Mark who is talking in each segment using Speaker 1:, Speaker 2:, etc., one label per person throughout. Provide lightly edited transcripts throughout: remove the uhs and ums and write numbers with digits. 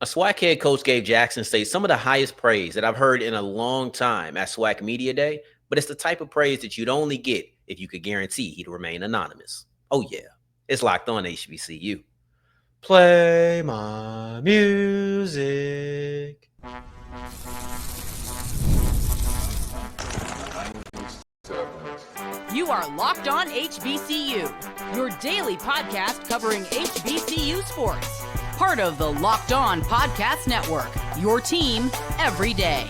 Speaker 1: A Swac head coach gave Jackson State some of the highest praise that I've heard in a long time at Swac Media Day, but it's the type of praise that you'd only get if you could guarantee he'd remain anonymous. Oh, yeah, it's Locked On HBCU. Play my music.
Speaker 2: You are Locked On HBCU, your daily podcast covering HBCU sports. Part of the Locked On Podcast Network, your team every day.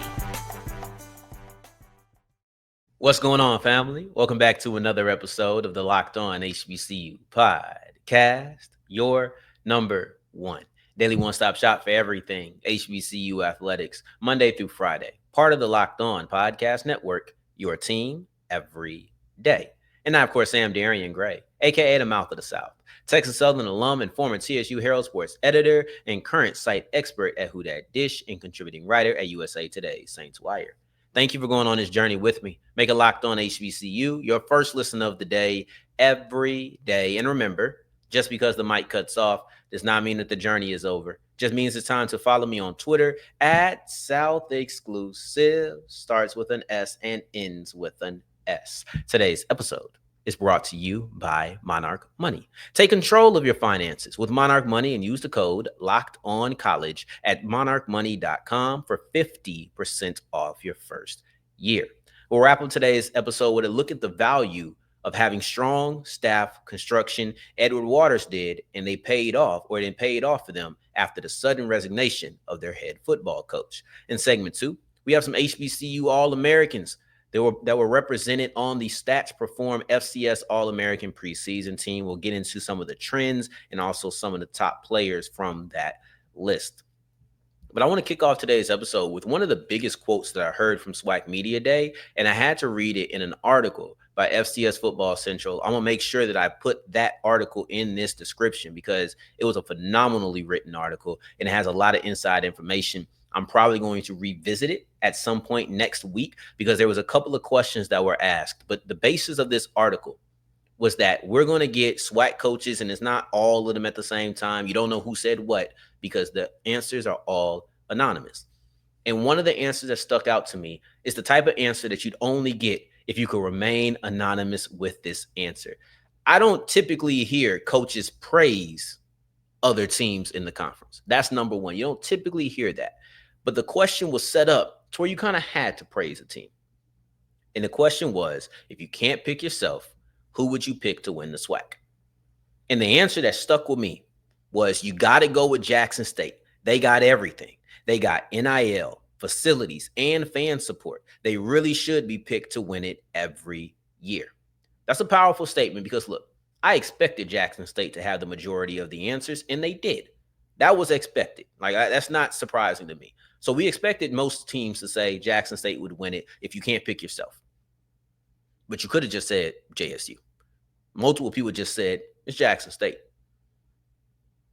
Speaker 1: What's going on, family? Welcome back to another episode of the Locked On HBCU podcast, your number one daily one-stop shop for everything HBCU athletics, Monday through Friday. Part of the Locked On Podcast Network, your team every day. And I, of course, am Darrion Gray, a.k.a. the Mouth of the South, Texas Southern alum and former TSU Herald Sports editor and current site expert at Who Dat Dish and contributing writer at USA Today's Saints Wire. Thank you for going on this journey with me. Make a Locked On HBCU your first listen of the day every day. And remember, just because the mic cuts off does not mean that the journey is over. Just means it's time to follow me on Twitter at South Exclusive. Starts with an S and ends with an S. Today's episode is brought to you by Monarch Money. Take control of your finances with Monarch Money and use the code LOCKEDONCOLLEGE at monarchmoney.com for 50% off your first year. We'll wrap up today's episode with a look at the value of having strong staff construction. Edward Waters did, and they paid off, or it paid off for them after the sudden resignation of their head football coach. In segment 2, we have some HBCU All-Americans that were represented on the Stats Perform FCS All-American preseason team. We'll get into some of the trends and also some of the top players from that list. But I want to kick off today's episode with one of the biggest quotes that I heard from Swac Media Day, and I had to read it in an article by FCS Football Central. I'm going to make sure that I put that article in this description because it was a phenomenally written article, and it has a lot of inside information. I'm probably going to revisit it at some point next week because there was a couple of questions that were asked. But the basis of this article was that we're going to get SWAC coaches, and it's not all of them at the same time. You don't know who said what because the answers are all anonymous. And one of the answers that stuck out to me is the type of answer that you'd only get if you could remain anonymous with this answer. I don't typically hear coaches praise other teams in the conference. That's number one. You don't typically hear that. But the question was set up to where you kind of had to praise a team. And the question was, if you can't pick yourself, who would you pick to win the SWAC? And the answer that stuck with me was you got to go with Jackson State. They got everything. They got NIL, facilities, and fan support. They really should be picked to win it every year. That's a powerful statement because, look, I expected Jackson State to have the majority of the answers, and they did. That was expected. That's not surprising to me. So we expected most teams to say Jackson State would win it if you can't pick yourself. But you could have just said JSU. Multiple people just said it's Jackson State.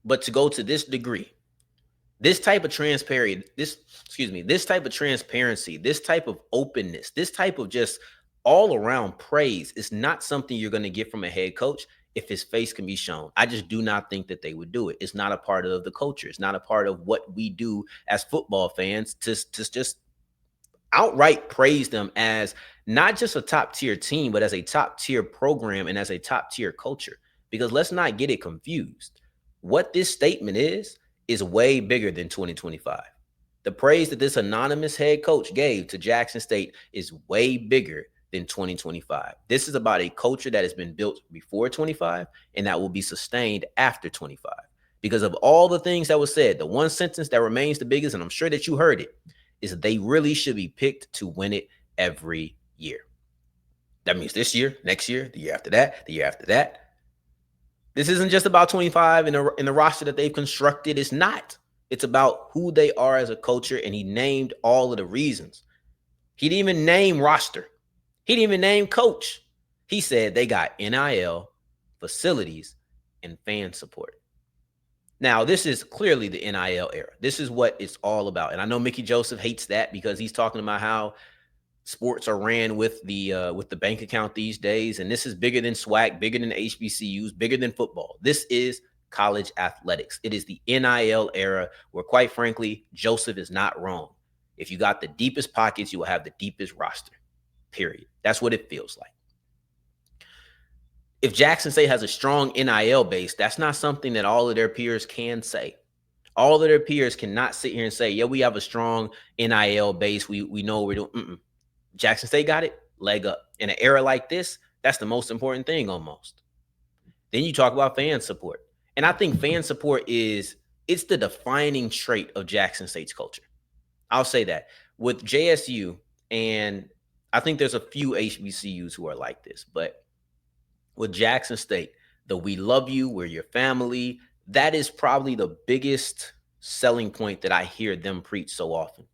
Speaker 1: But to go to this degree, this type of transparency, this type of openness, this type of just all around praise is not something you're going to get from a head coach if his face can be shown. I just do not think that they would do it. It's not a part of the culture. It's not a part of what we do as football fans to just outright praise them as not just a top tier team, but as a top tier program and as a top tier culture. Because let's not get it confused. What this statement is way bigger than 2025. The praise that this anonymous head coach gave to Jackson State is way bigger than 2025. This is about a culture that has been built before 25 and that will be sustained after 25. Because of all the things that was said, the one sentence that remains the biggest, and I'm sure that you heard it, is that they really should be picked to win it every year. That means this year, next year, the year after that, the year after that. This isn't just about 25 in the roster that they've constructed. It's not. It's about who they are as a culture, and he named all of the reasons. He didn't even name roster. He didn't even name coach. He said they got NIL, facilities, and fan support. Now, this is clearly the NIL era. This is what it's all about. And I know Mickey Joseph hates that because he's talking about how sports are ran with the bank account these days. And this is bigger than SWAC, bigger than HBCUs, bigger than football. This is college athletics. It is the NIL era where, quite frankly, Joseph is not wrong. If you got the deepest pockets, you will have the deepest roster, period. That's what it feels like. If Jackson State has a strong NIL base, that's not something that all of their peers can say. All of their peers cannot sit here and say, yeah, we have a strong NIL base. We know what we're doing. Jackson State got it, leg up. In an era like this, that's the most important thing almost. Then you talk about fan support. And I think fan support it's the defining trait of Jackson State's culture. I'll say that. With JSU, and I think there's a few HBCUs who are like this, but with Jackson State, the we love you, we're your family, that is probably the biggest selling point that I hear them preach so often.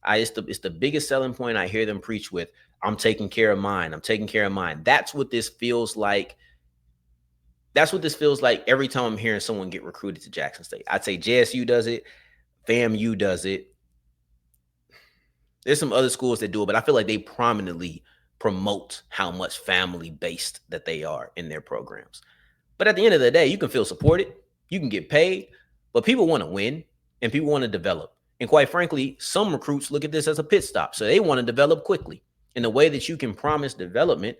Speaker 1: It's the biggest selling point I hear them preach with. I'm taking care of mine. I'm taking care of mine. That's what this feels like. That's what this feels like every time I'm hearing someone get recruited to Jackson State. I'd say JSU does it. FAMU does it. There's some other schools that do it, but I feel like they prominently promote how much family-based that they are in their programs. But at the end of the day, you can feel supported, you can get paid, but people want to win and people want to develop. And quite frankly, some recruits look at this as a pit stop. So they want to develop quickly. And the way that you can promise development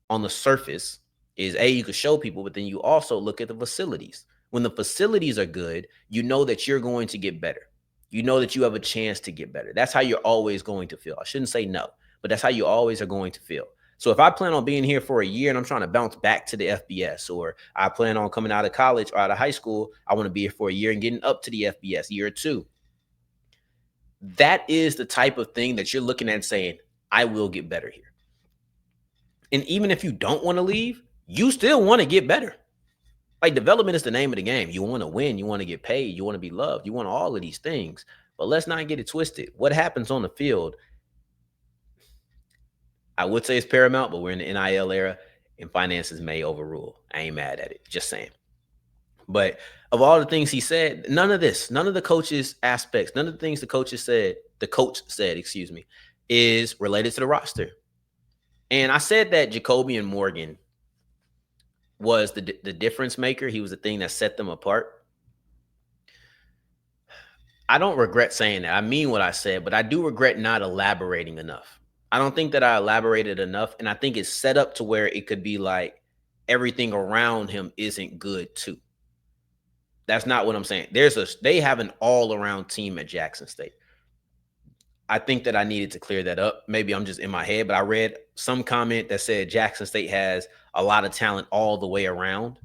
Speaker 1: on the surface is, you can show people, but then you also look at the facilities. When the facilities are good, you know that you're going to get better. You know that you have a chance to get better. That's how you're always going to feel. I shouldn't say no, but that's how you always are going to feel. So if I plan on being here for a year and I'm trying to bounce back to the FBS, or I plan on coming out of college or out of high school, I want to be here for a year and getting up to the FBS, year or two. That is the type of thing that you're looking at saying, I will get better here. And even if you don't want to leave, you still want to get better. Like, development is the name of the game. You want to win. You want to get paid. You want to be loved. You want all of these things. But let's not get it twisted. What happens on the field, I would say it's paramount, but we're in the NIL era and finances may overrule. I ain't mad at it. Just saying. But of all the things he said, none of the coach's aspects, none of the things the coach said, is related to the roster. And I said that Jacoby and Morgan was the difference maker. He was the thing that set them apart. I don't regret saying that. I mean what I said, but I do regret not elaborating enough. I don't think that I elaborated enough, and I think it's set up to where it could be like everything around him isn't good too. That's not what I'm saying. They have an all-around team at Jackson State. I think that I needed to clear that up. Maybe I'm just in my head, but I read some comment that said Jackson State has a lot of talent all the way around.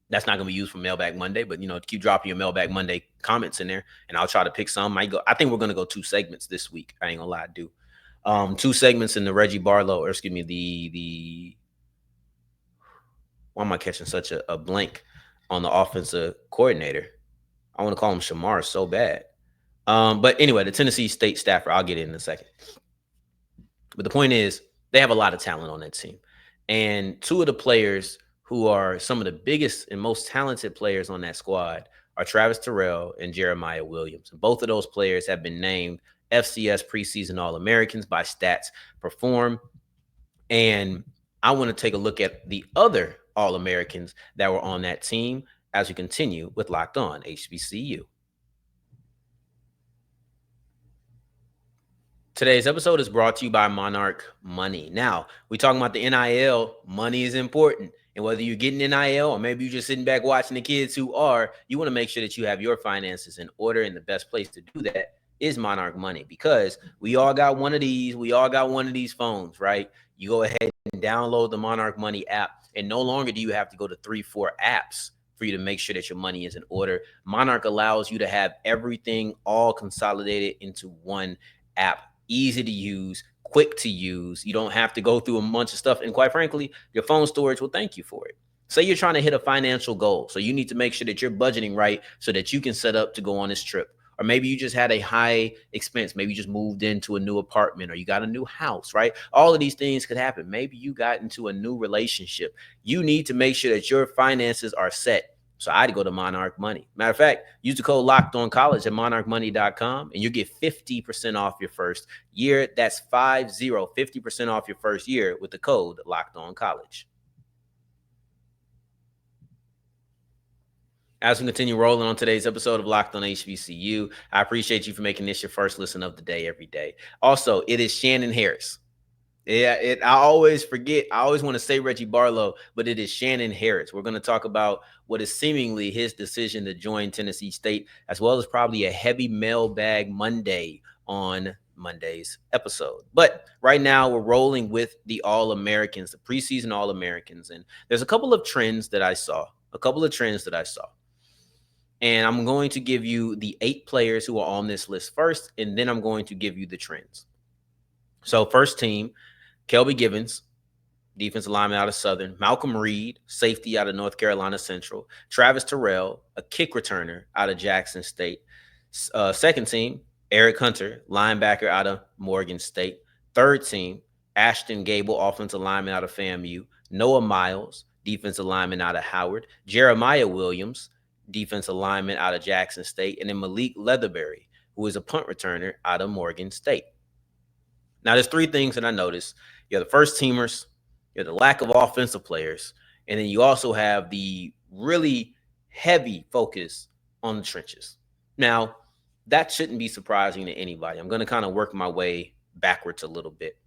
Speaker 1: That's not going to be used for Mailbag Monday, but, keep dropping your Mailbag Monday comments in there, and I'll try to pick some. I think we're going to go 2 segments this week. I ain't going to lie, I do. 2 segments in the Reggie Barlow, or excuse me, why am I catching such a blank on the offensive coordinator? I want to call him Shamar so bad. But anyway, the Tennessee State staffer, I'll get it in a second. But the point is, they have a lot of talent on that team. And 2 of the players who are some of the biggest and most talented players on that squad are Travis Terrell and Jeremiah Williams. And both of those players have been named FCS Preseason All-Americans by Stats Perform. And I want to take a look at the other All-Americans that were on that team as we continue with Locked On HBCU. Today's episode is brought to you by Monarch Money. Now, we're talking about the NIL. Money is important. And whether you're getting NIL or maybe you're just sitting back watching the kids who are, you want to make sure that you have your finances in order. And the best place to do that is Monarch Money, because we all got one of these. We all got one of these phones, right? You go ahead and download the Monarch Money app, and no longer do you have to go to 3-4 apps for you to make sure that your money is in order. Monarch allows you to have everything all consolidated into one app. Easy to use, quick to use. You don't have to go through a bunch of stuff. And quite frankly, your phone storage will thank you for it. Say you're trying to hit a financial goal. So you need to make sure that you're budgeting right so that you can set up to go on this trip. Or maybe you just had a high expense. Maybe you just moved into a new apartment, or you got a new house, right? All of these things could happen. Maybe you got into a new relationship. You need to make sure that your finances are set. So I'd go to Monarch Money. Matter of fact, use the code LOCKEDONCollege at monarchmoney.com and you get 50% off your first year. That's 50% off your first year with the code LOCKEDONCollege. As we continue rolling on today's episode of Locked on HBCU, I appreciate you for making this your first listen of the day every day. Also, it is Shannon Harris. I always forget. I always want to say Reggie Barlow, but it is Shannon Harris. We're going to talk about what is seemingly his decision to join Tennessee State, as well as probably a heavy mailbag Monday on Monday's episode. But right now, we're rolling with the All-Americans, the preseason All-Americans. And there's a couple of trends that I saw, And I'm going to give you the 8 players who are on this list first, and then I'm going to give you the trends. So first team, Kelby Givens, defensive lineman out of Southern. Malcolm Reed, safety out of North Carolina Central. Travis Terrell, a kick returner out of Jackson State. Second team, Eric Hunter, linebacker out of Morgan State. Third team, Ashton Gable, offensive lineman out of FAMU. Noah Miles, defensive lineman out of Howard. Jeremiah Williams, defensive lineman out of Jackson State. And then Malik Leatherberry, who is a punt returner out of Morgan State. Now, there's 3 things that I noticed. You have the first teamers, you have the lack of offensive players, and then you also have the really heavy focus on the trenches. Now, that shouldn't be surprising to anybody. I'm going to kind of work my way backwards a little bit.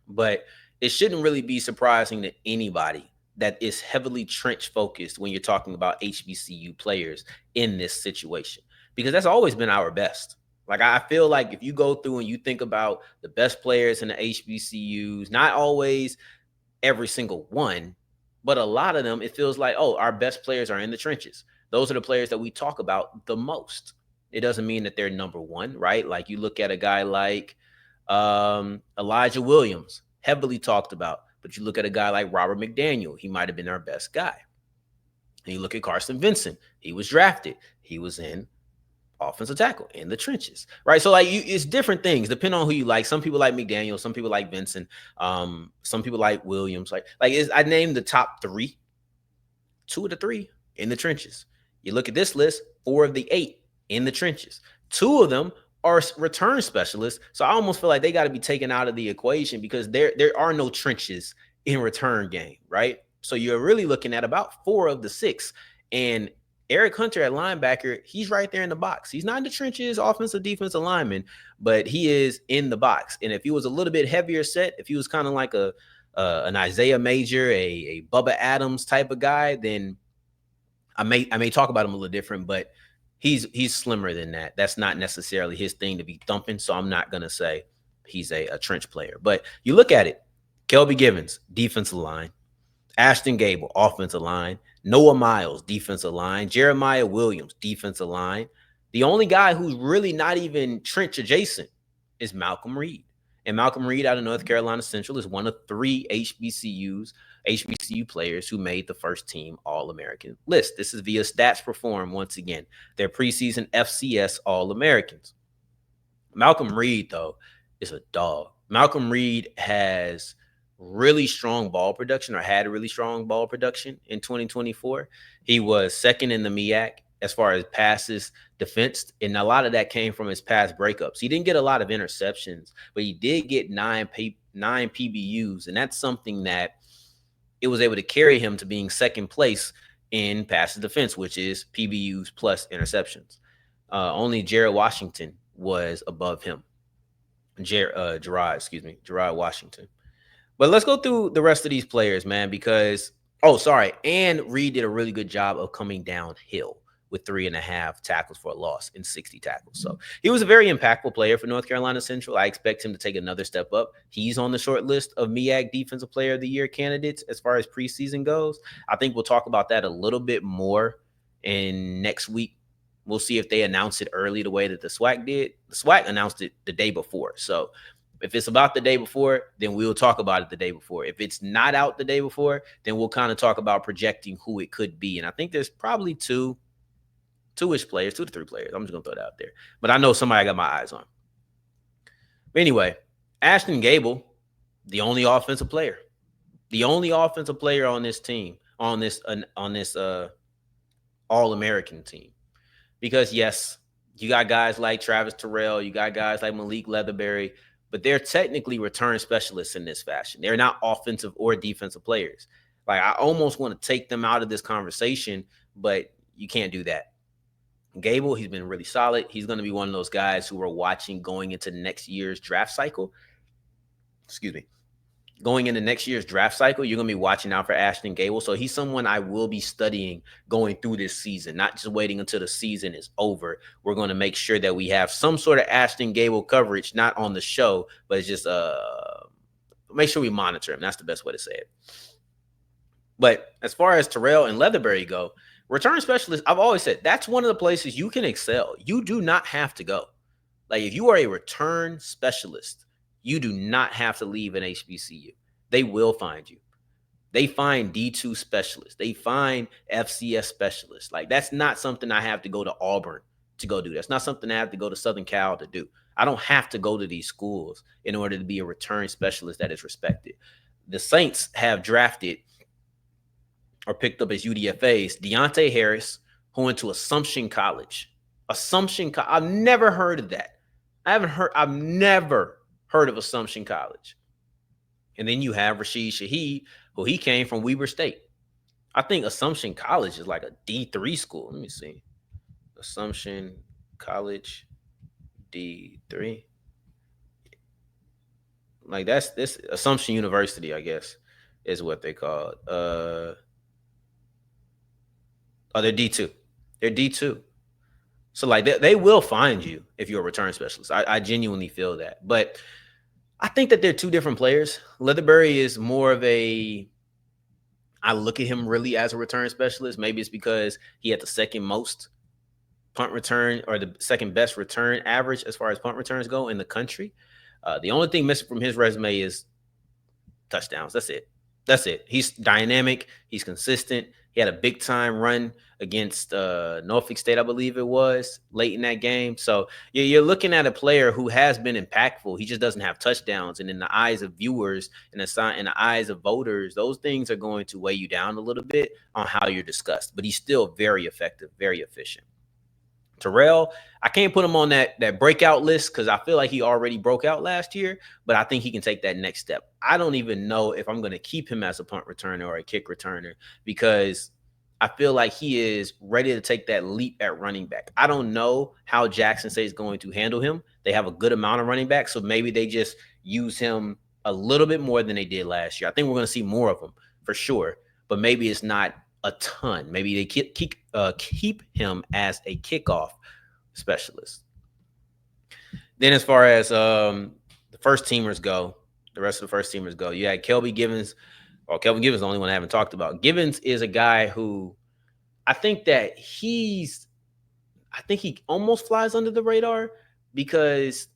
Speaker 1: But it shouldn't really be surprising to anybody that is heavily trench focused when you're talking about HBCU players in this situation, because that's always been our best. Like, I feel like if you go through and you think about the best players in the HBCUs, not always every single one, but a lot of them, it feels like, oh, our best players are in the trenches. Those are the players that we talk about the most. It doesn't mean that they're number one, right? Like, you look at a guy like Elijah Williams, heavily talked about, but you look at a guy like Robert McDaniel, he might have been our best guy. And you look at Carson Vincent, he was drafted. He was in offensive tackle in the trenches, right? So like, it's different things depending on who you like. Some people like McDaniel, some people like Vincent, some people like Williams. I named the top 3, 2 of the 3 in the trenches. You look at this list, 4 of the 8 in the trenches. 2 of them are return specialists, so I almost feel like they got to be taken out of the equation because there are no trenches in return game, right? So you're really looking at about 4 of the 6, and Eric Hunter at linebacker, he's right there in the box. He's not in the trenches, offensive, defensive lineman, but he is in the box. And if he was a little bit heavier set, if he was kind of like an Isaiah Major, a Bubba Adams type of guy, then I may talk about him a little different, but he's slimmer than that. That's not necessarily his thing to be thumping, so I'm not going to say he's a trench player. But you look at it, Kelby Givens, defensive line. Ashton Gable, offensive line. Noah Miles, defensive line. Jeremiah Williams, defensive line. The only guy who's really not even trench adjacent is Malcolm Reed. And Malcolm Reed out of North Carolina Central is one of 3 HBCU players who made the first team All-American list. This is via Stats Perform once again. Their preseason FCS All-Americans. Malcolm Reed, though, is a dog. Malcolm Reed has really strong ball production, or had really strong ball production in 2024. He was second in the MEAC as far as passes defensed, and a lot of that came from his pass breakups. He didn't get a lot of interceptions, but he did get 9 PBUs, and that's something that it was able to carry him to being second place in passes defense, which is PBUs plus interceptions. Only Jared Washington was above him. Gerard Washington. But let's go through the rest of these players, man, because, and Reed did a really good job of coming downhill with 3.5 tackles for a loss and 60 tackles. So he was a very impactful player for North Carolina Central. I expect him to take another step up. He's on the short list of MEAC Defensive Player of the Year candidates as far as preseason goes. I think we'll talk about that a little bit more in next week. We'll see if they announce it early the way that the Swac did. The Swac announced it the day before. So if it's about the day before, then we'll talk about it the day before. If it's not out the day before, then we'll kind of talk about projecting who it could be. And I think there's probably 2-ish players, 2 to 3 players. I'm just going to throw that out there. But I know somebody I got my eyes on. But anyway, Ashton Gable, the only offensive player. The only offensive player on this team, on this All-American team. Because, yes, you got guys like Travis Terrell, you got guys like Malik Leatherberry, but they're technically return specialists in this fashion. They're not offensive or defensive players. Like, I almost want to take them out of this conversation, but You can't do that. Gable, he's been really solid. He's going to be one of those guys who we're watching going into next year's draft cycle. Excuse me. Going into next year's draft cycle, you're going to be watching out for Ashton Gable. So he's someone I will be studying going through this season, not just waiting until the season is over. We're going to make sure that we have some sort of Ashton Gable coverage, not on the show, but it's just make sure we monitor him. That's the best way to say it. But as far as Terrell and Leatherberry go, return specialist, I've always said that's one of the places you can excel. You do not have to go. Like if you are a return specialist, you do not have to leave an HBCU. They will find you. They find D2 specialists. They find FCS specialists. Like that's not something I have to go to Auburn to go do. That's not something I have to go to Southern Cal to do. I don't have to go to these schools in order to be a return specialist that is respected. The Saints have drafted or picked up as UDFAs Deontay Harris, who went to Assumption College. I've never heard of that. I've never heard of Assumption College. And then you have Rashid Shaheed, who he came from Weber State. I think Assumption College is like a D3 school. Let me see. Assumption College D3. Like that's this Assumption University, I guess, is what they call it. They're D2. They're D2. So like they will find you if you're a return specialist. I genuinely feel that. But I think that they're two different players. Leatherberry is more of I look at him really as a return specialist. Maybe it's because he had the second most punt return or the second best return average as far as punt returns go in the country. The only thing missing from his resume is touchdowns. That's it. He's dynamic. He's consistent. He had a big time run against Norfolk State, I believe it was, late in that game. So you're looking at a player who has been impactful. He just doesn't have touchdowns. And in the eyes of viewers and in the eyes of voters, those things are going to weigh you down a little bit on how you're discussed. But he's still very effective, very efficient. Terrell, I can't put him on that breakout list because I feel like he already broke out last year, but I think he can take that next step. I don't even know if I'm going to keep him as a punt returner or a kick returner because I feel like he is ready to take that leap at running back. I don't know how Jackson State is going to handle him. They have a good amount of running backs, so maybe they just use him a little bit more than they did last year. I think we're going to see more of him for sure, but maybe it's not a ton. Maybe they keep him as a kickoff specialist. Then as far as the first teamers go, the rest of the first teamers go, you had Kelvin Givens is the only one I haven't talked about. Givens is a guy who I think he almost flies under the radar because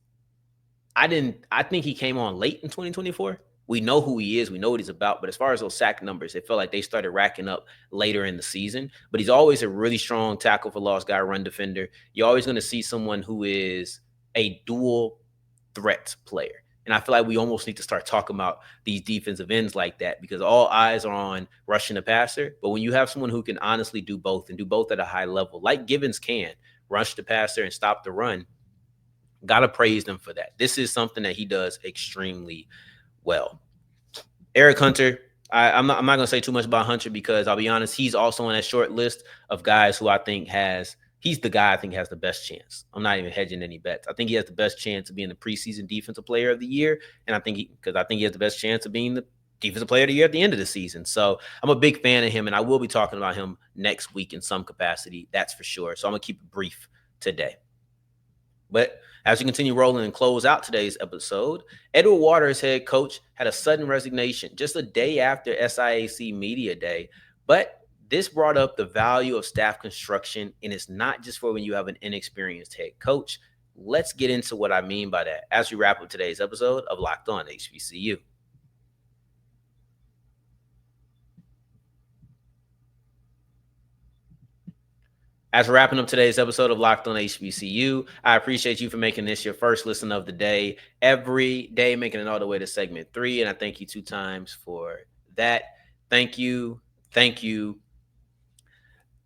Speaker 1: I think he came on late in 2024. We know who he is. We know what he's about. But as far as those sack numbers, it felt like they started racking up later in the season. But he's always a really strong tackle for loss guy, run defender. You're always going to see someone who is a dual threat player. And I feel like we almost need to start talking about these defensive ends like that because all eyes are on rushing the passer. But when you have someone who can honestly do both and do both at a high level, like Givens can, rush the passer and stop the run, got to praise them for that. This is something that he does extremely well. Eric Hunter, I'm not going to say too much about Hunter because I'll be honest, he's also on that short list of guys who I think he's the guy I think has the best chance. I'm not even hedging any bets. I think he has the best chance of being the preseason defensive player of the year. And I think he has the best chance of being the defensive player of the year at the end of the season. So I'm a big fan of him and I will be talking about him next week in some capacity. That's for sure. So I'm going to keep it brief today. But as we continue rolling and close out today's episode, Edward Waters, head coach, had a sudden resignation just a day after SIAC Media Day. But this brought up the value of staff construction, and it's not just for when you have an inexperienced head coach. Let's get into what I mean by that as we wrap up today's episode of Locked On HBCU. As we're wrapping up today's episode of Locked On HBCU, I appreciate you for making this your first listen of the day. Every day, making it all the way to segment 3, and I thank you 2 times for that. Thank you. Thank you.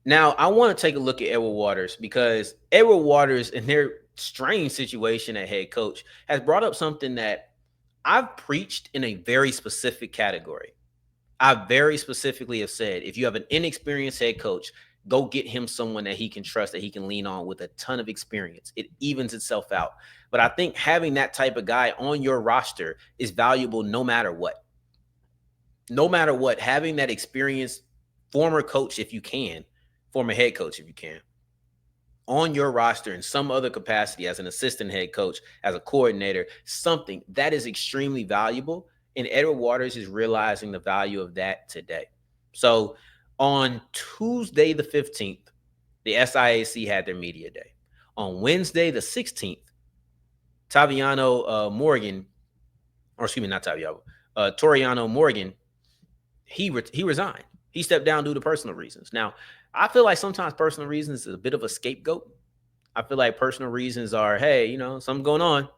Speaker 1: Now, I want to take a look at Edward Waters because Edward Waters, in their strange situation at head coach, has brought up something that I've preached in a very specific category. I very specifically have said, if you have an inexperienced head coach, go get him someone that he can trust, that he can lean on with a ton of experience. It evens itself out. But I think having that type of guy on your roster is valuable no matter what. No matter what, having that experienced former coach, if you can, former head coach, if you can, on your roster in some other capacity as an assistant head coach, as a coordinator, something that is extremely valuable. And Edward Waters is realizing the value of that today. So on Tuesday, the 15th, the SIAC had their media day. On Wednesday, the 16th, Taviano Morgan, or excuse me, not Taviano, Toriano Morgan, he resigned. He stepped down due to personal reasons. Now, I feel like sometimes personal reasons is a bit of a scapegoat. I feel like personal reasons are, hey, something going on.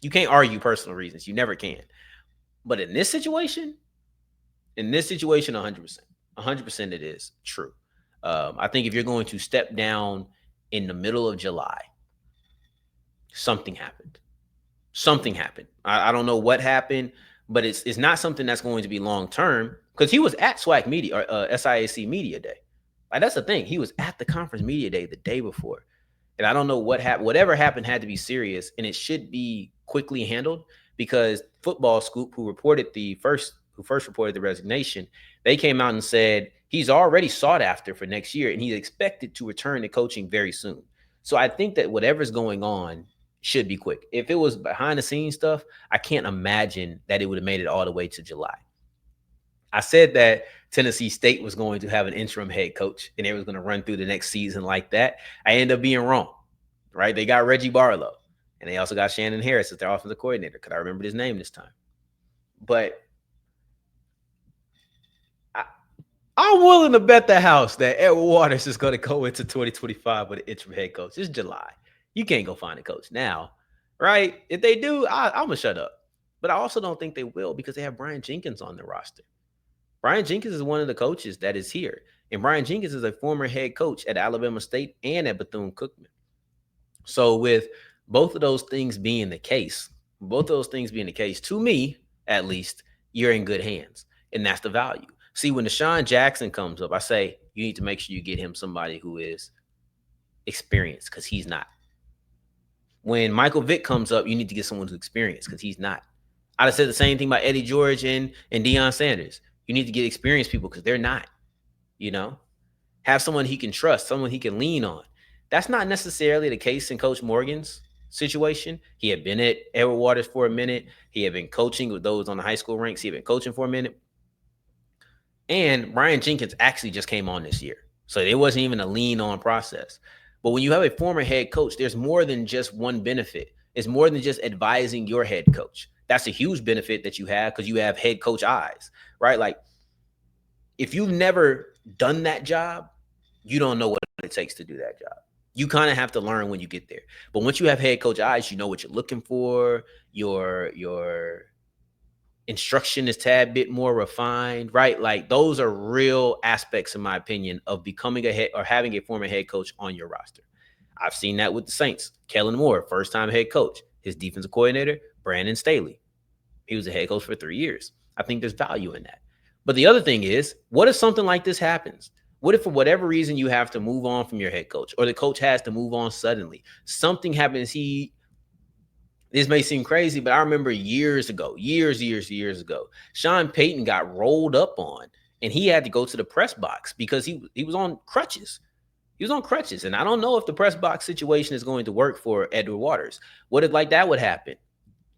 Speaker 1: You can't argue personal reasons. You never can. But in this situation, 100%. 100% it is true. I think if you're going to step down in the middle of July, something happened. Something happened. I don't know what happened, but it's not something that's going to be long term, because he was at Swac Media or SIAC Media Day. Like, that's the thing. He was at the conference media day the day before. And I don't know what happened. Whatever happened had to be serious, and it should be quickly handled, because Football Scoop, who first reported the resignation, they came out and said he's already sought after for next year, and he's expected to return to coaching very soon. So I think that whatever's going on should be quick. If it was behind the scenes stuff, I can't imagine that it would have made it all the way to July. I said that Tennessee State was going to have an interim head coach and they was going to run through the next season like that. I ended up being wrong, right? They got Reggie Barlow, and they also got Shannon Harris as their offensive coordinator, because I remembered his name this time. But I'm willing to bet the house that Edward Waters is going to go into 2025 with an interim head coach. It's July. You can't go find a coach now, right? If they do, I'm going to shut up. But I also don't think they will, because they have Brian Jenkins on the roster. Brian Jenkins is one of the coaches that is here. And Brian Jenkins is a former head coach at Alabama State and at Bethune-Cookman. So with both of those things being the case, to me, at least, you're in good hands. And that's the value. See, when Deshaun Jackson comes up, I say you need to make sure you get him somebody who is experienced, because he's not. When Michael Vick comes up, you need to get someone who's experienced, because he's not. I'd have said the same thing about Eddie George and Deion Sanders. You need to get experienced people, because they're not. Have someone he can trust, someone he can lean on. That's not necessarily the case in Coach Morgan's situation. He had been at Edward Waters for a minute. He had been coaching with those on the high school ranks. He had been coaching for a minute. And Brian Jenkins actually just came on this year. So it wasn't even a lean on process. But when you have a former head coach, there's more than just one benefit. It's more than just advising your head coach. That's a huge benefit that you have, because you have head coach eyes, right? Like, if you've never done that job, you don't know what it takes to do that job. You kind of have to learn when you get there. But once you have head coach eyes, you know what you're looking for. Your instruction is a tad bit more refined, right? Like, those are real aspects, in my opinion, of becoming a head or having a former head coach on your roster. I've seen that with the Saints. Kellen Moore, first-time head coach. His defensive coordinator, Brandon Staley. He was a head coach for 3 years. I think there's value in that. But the other thing is, what if something like this happens? What if for whatever reason you have to move on from your head coach, or the coach has to move on suddenly? Something happens. This may seem crazy, but I remember years ago, Sean Payton got rolled up on, and he had to go to the press box because he was on crutches. He was on crutches, and I don't know if the press box situation is going to work for Edward Waters. What if like that would happen?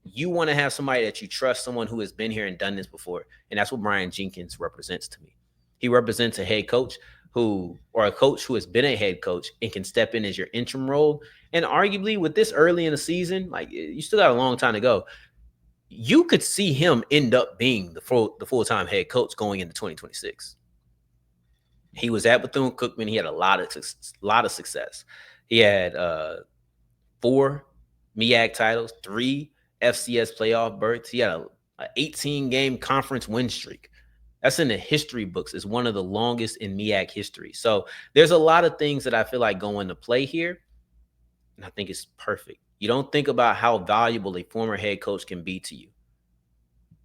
Speaker 1: You want to have somebody that you trust, someone who has been here and done this before, and that's what Brian Jenkins represents to me. He represents a head coach or a coach who has been a head coach and can step in as your interim role. And arguably, with this early in the season, like, you still got a long time to go, you could see him end up being the full-time head coach going into 2026. He was at Bethune-Cookman. He had a lot of success. He had 4 MEAC titles, 3 FCS playoff berths. He had an 18-game conference win streak. That's in the history books. It's one of the longest in MEAC history. So there's a lot of things that I feel like go into play here, and I think it's perfect. You don't think about how valuable a former head coach can be to you.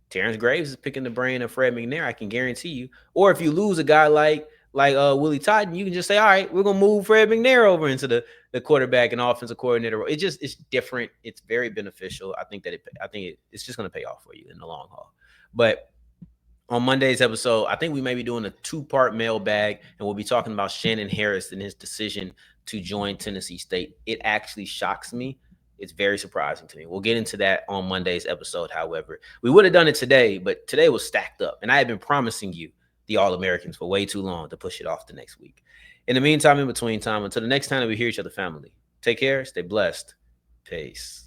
Speaker 1: Terrence Graves is picking the brain of Fred McNair, I can guarantee you. Or if you lose a guy like like Willie Totten, you can just say, all right, we're gonna move Fred McNair over into the quarterback and offensive coordinator role. It's different. It's very beneficial. I think it's just gonna pay off for you in the long haul. But on Monday's episode, I think we may be doing a 2-part mailbag, and we'll be talking about Shannon Harris and his decision to join Tennessee State. It actually shocks me. It's very surprising to me. We'll get into that on Monday's episode. However, we would have done it today, but today was stacked up, and I had been promising you the All-Americans for way too long to push it off the next week. In the meantime, in between time, until the next time that we hear each other, family, take care, stay blessed. Peace.